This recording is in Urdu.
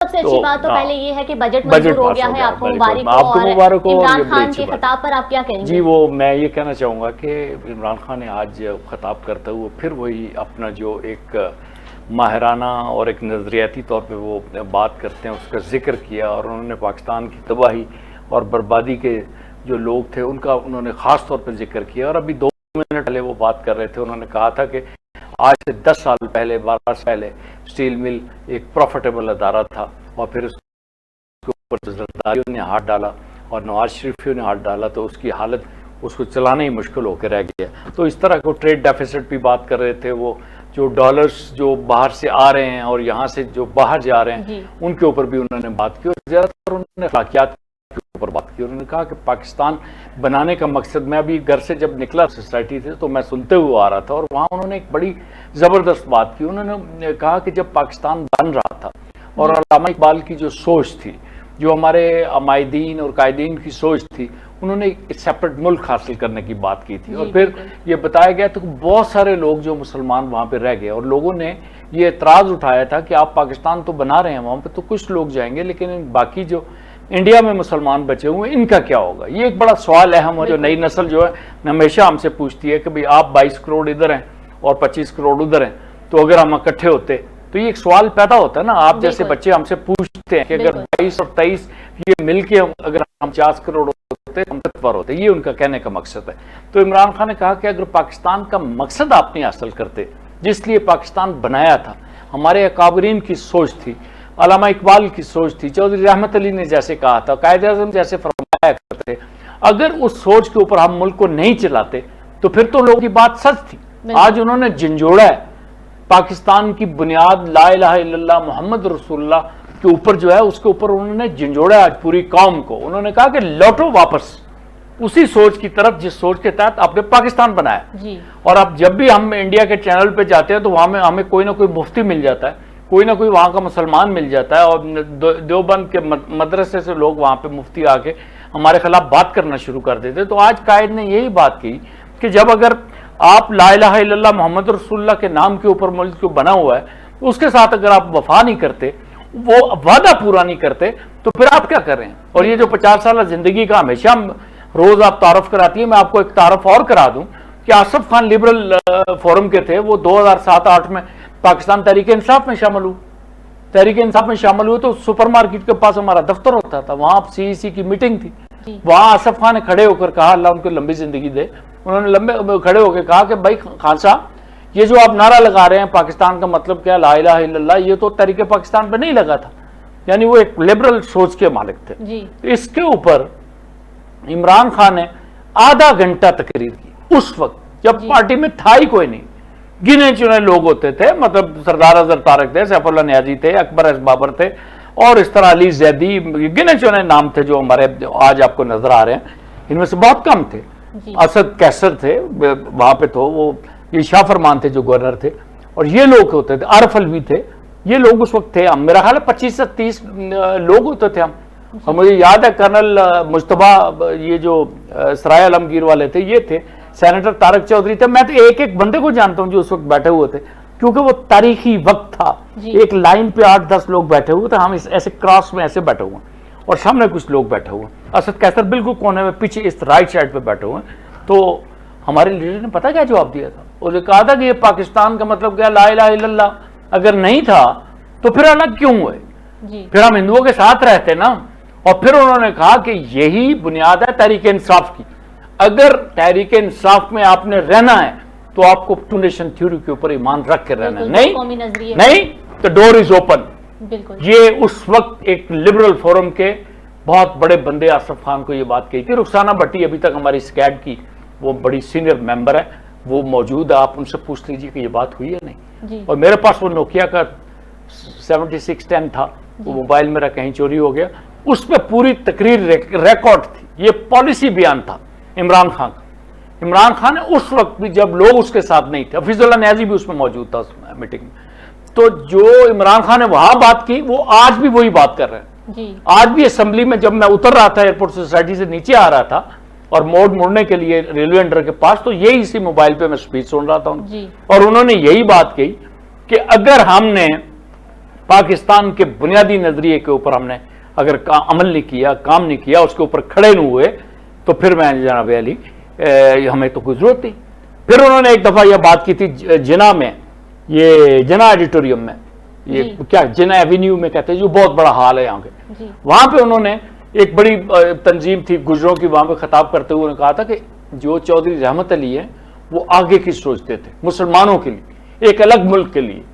سب سے اچھی بات تو پہلے یہ ہے کہ بجٹ منظور ہو گیا ہے، آپ کو مبارک ہو، اور عمران خان کے خطاب پر آپ کیا کہیں گے؟ جی وہ میں یہ کہنا چاہوں گا کہ عمران خان نے آج خطاب کرتے ہوئے پھر وہی اپنا جو ایک ماہرانہ اور ایک نظریاتی طور پہ وہ بات کرتے ہیں اس کا ذکر کیا، اور انہوں نے پاکستان کی تباہی اور بربادی کے جو لوگ تھے ان کا انہوں نے خاص طور پہ ذکر کیا. اور ابھی 2 منٹ پہلے وہ بات کر رہے تھے، انہوں نے کہا تھا کہ آج سے 10 سال پہلے 12 سال پہلے اسٹیل مل ایک پروفیٹیبل ادارہ تھا، اور پھر اس کے اوپر زرداریوں نے ہاتھ ڈالا اور نواز شریفیوں نے ہاتھ ڈالا تو اس کی حالت اس کو چلانا ہی مشکل ہو کے رہ گیا. تو اس طرح کو ٹریڈ ڈیفیسٹ بھی بات کر رہے تھے، وہ جو ڈالرز جو باہر سے آ رہے ہیں اور یہاں سے جو باہر جا رہے ہیں ان کے اوپر بھی انہوں نے بات کی، اور زیادہ تر انہوں نے اخلاقیات کے اوپر بات کی. انہوں نے کہا کہ پاکستان بنانے کا مقصد، میں ابھی گھر سے جب نکلا سوسائٹی سے تو میں سنتے ہوئے آ رہا تھا، اور وہاں انہوں نے ایک بڑی زبردست بات کی. انہوں نے کہا کہ جب پاکستان بن رہا تھا اور علامہ اقبال کی جو سوچ تھی، جو ہمارے عمائدین اور قائدین کی سوچ تھی، انہوں نے ایک سیپریٹ ملک حاصل کرنے کی بات کی تھی. اور پھر یہ بتایا گیا تو بہت سارے لوگ جو مسلمان وہاں پہ رہ گئے، اور لوگوں نے یہ اعتراض اٹھایا تھا کہ آپ پاکستان تو بنا رہے ہیں، وہاں پہ تو کچھ لوگ جائیں گے، لیکن باقی جو انڈیا میں مسلمان بچے ہوئے ان کا کیا ہوگا؟ یہ ایک بڑا سوال اہم ہے جو نئی نسل جو ہے ہمیشہ ہم سے پوچھتی ہے کہ بھئی آپ 22 کروڑ ادھر ہیں اور 25 کروڑ ادھر ہیں، تو اگر ہم اکٹھے ہوتے تو یہ ایک سوال پیدا ہوتا ہے نا. آپ جیسے بچے ہم سے پوچھتے ہیں کہ اگر 22 اور 23 یہ مل کے اگر ہم 50 کروڑ ہوتے ہم پر ہوتے، یہ ان کا کہنے کا مقصد ہے. تو عمران خان نے کہا کہ اگر پاکستان کا مقصد آپ نہیں حاصل کرتے جس لیے پاکستان بنایا تھا، ہمارے اکابرین کی سوچ تھی، علامہ اقبال کی سوچ تھی، چودھری رحمت علی نے جیسے کہا تھا، قائد اعظم جیسے فرمایا کرتے، اگر اس سوچ کے اوپر ہم ملک کو نہیں چلاتے تو پھر تو لوگوں کی بات سچ تھی. آج انہوں نے جھنجھوڑا ہے پاکستان کی بنیاد لا الہ الا اللہ محمد رسول اللہ کے اوپر جو ہے، اس کے اوپر انہوں نے جھنجھوڑا ہے آج پوری قوم کو. انہوں نے کہا کہ لوٹو واپس اسی سوچ کی طرف جس سوچ کے تحت آپ نے پاکستان بنایا. اور اب جب بھی ہم انڈیا کے چینل پہ جاتے ہیں تو وہاں میں ہمیں کوئی نہ کوئی مفتی مل جاتا ہے، کوئی نہ کوئی وہاں کا مسلمان مل جاتا ہے، اور دیوبند کے مدرسے سے لوگ وہاں پہ مفتی آ کے ہمارے خلاف بات کرنا شروع کر دیتے. تو آج قائد نے یہی بات کی کہ جب اگر آپ لا الہ الا اللہ محمد رسول اللہ کے نام کے اوپر ملک کو بنا ہوا ہے، اس کے ساتھ اگر آپ وفا نہیں کرتے، وہ وعدہ پورا نہیں کرتے، تو پھر آپ کیا کر رہے ہیں؟ اور یہ جو 50 سالہ زندگی کا ہمیشہ روز آپ تعارف کراتی ہے، میں آپ کو ایک تعارف اور کرا دوں کہ آصف خان لبرل فورم کے تھے، وہ 2007-8 میں پاکستان تحریک انصاف میں شامل ہوئے. تحریک انصاف میں شامل ہوئے تو سپر مارکیٹ کے پاس ہمارا دفتر ہوتا تھا، وہاں CEC کی میٹنگ تھی. وہاں آصف خان نے کھڑے ہو کر کہا، اللہ ان کو لمبی زندگی دے، انہوں نے کھڑے ہو کے کہا کہ بھائی خان صاحب، یہ جو آپ نعرہ لگا رہے ہیں پاکستان کا مطلب کیا لا الہ الا اللہ، یہ تو تحریک پاکستان پہ نہیں لگا تھا. یعنی وہ ایک لبرل سوچ کے مالک تھے. اس کے اوپر عمران خان نے آدھا گھنٹہ تقریر کی اس وقت جب پارٹی میں تھا ہی کوئی نہیں. گنے چنے لوگ ہوتے تھے، مطلب سردار اظہر طارق تھے، سیف اللہ نیازی تھے، اکبر ایس بابر تھے، اور اس طرح علی زیدی، گنے چنے نام تھے جو ہمارے آج آپ کو نظر آ رہے ہیں. ان میں سے بہت کم تھے. اسد کیسر تھے وہاں پہ، تو وہ یہ شاہ فرمان تھے جو گورنر تھے، اور یہ لوگ ہوتے تھے، عارف الوی تھے، یہ لوگ اس وقت تھے. ہم میرا خیال ہے 25 سے 30 لوگ ہوتے تھے ہم. اور مجھے یاد ہے کرنل مجتبیٰ، یہ جو سرائے عالمگیر والے تھے یہ تھے، سینیٹر طارق چودھری تھے. میں تو ایک ایک بندے کو جانتا ہوں جو اس وقت بیٹھے ہوئے تھے، کیونکہ وہ تاریخی وقت تھا. ایک لائن پہ 8-10 لوگ بیٹھے ہوئے تھے، ہم ایسے کراس میں ایسے بیٹھے ہوئے ہیں، اور سامنے کچھ لوگ بیٹھے ہوئے ہیں. اسد کیسر بالکل کونے میں پیچھے اس رائٹ سائڈ پہ بیٹھے ہوئے ہیں. تو ہمارے لیڈر نے پتہ کیا جواب دیا تھا؟ انہوں نے کہا تھا کہ یہ پاکستان کا مطلب کیا لا الہ الا اللہ اگر نہیں تھا تو پھر الگ کیوں ہوئے؟ پھر ہم ہندوؤں کے ساتھ رہتے نا. اور پھر انہوں نے کہا کہ یہی بنیاد ہے تحریک انصاف کی. اگر تحریک انصاف میں آپ نے رہنا ہے تو آپ کو ٹو نیشن تھیوری کے اوپر ایمان رکھ کے رہنا ہے. نہیں تو ڈور از اوپن. یہ اس وقت ایک لبرل فورم کے بہت بڑے بندے آصف خان کو یہ بات کہی تھی. رخسانہ بھٹی ابھی تک ہماری اسکیڈ کی وہ بڑی سینئر ممبر ہے، وہ موجود ہے، آپ ان سے پوچھ لیجیے کہ یہ بات ہوئی ہے نہیں. اور میرے پاس وہ نوکیا کا 7610 تھا، وہ موبائل میرا کہیں چوری ہو گیا، اس پہ پوری تقریر ریکارڈ تھی. یہ پالیسی بیان تھا عمران خان کا. عمران خان نے اس وقت بھی جب لوگ اس کے ساتھ نہیں تھے، حفیظ اللہ نیازی بھی اس میں موجود تھا اس میٹنگ میں، تو جو عمران خان نے وہاں بات کی وہ آج بھی وہی بات کر رہے ہیں. آج بھی اسمبلی میں جب میں اتر رہا تھا ایئرپورٹ سوسائٹی سے نیچے آ رہا تھا اور موڑنے کے لیے ریلوے انڈر کے پاس، تو یہی اسی موبائل پہ میں سپیچ سن رہا تھا. اور انہوں نے یہی بات کہی کہ اگر ہم نے پاکستان کے بنیادی نظریے کے اوپر ہم نے اگر عمل نہیں کیا، کام نہیں کیا، اس کے اوپر کھڑے نہیں ہوئے، تو پھر میں جناب علی ہمیں تو کوئی ضرورت نہیں۔ پھر انہوں نے ایک دفعہ یہ بات کی تھی جنا میں، یہ جنا ایڈیٹوریم میں، یہ کیا جنا ایوینیو میں کہتے ہیں، جو بہت بڑا ہال ہے یہاں کے، وہاں پہ انہوں نے ایک بڑی تنظیم تھی گجروں کی، وہاں پہ خطاب کرتے ہوئے کہا تھا کہ جو چودھری رحمت علی ہیں وہ آگے کی سوچتے تھے مسلمانوں کے لیے، ایک الگ ملک کے لیے،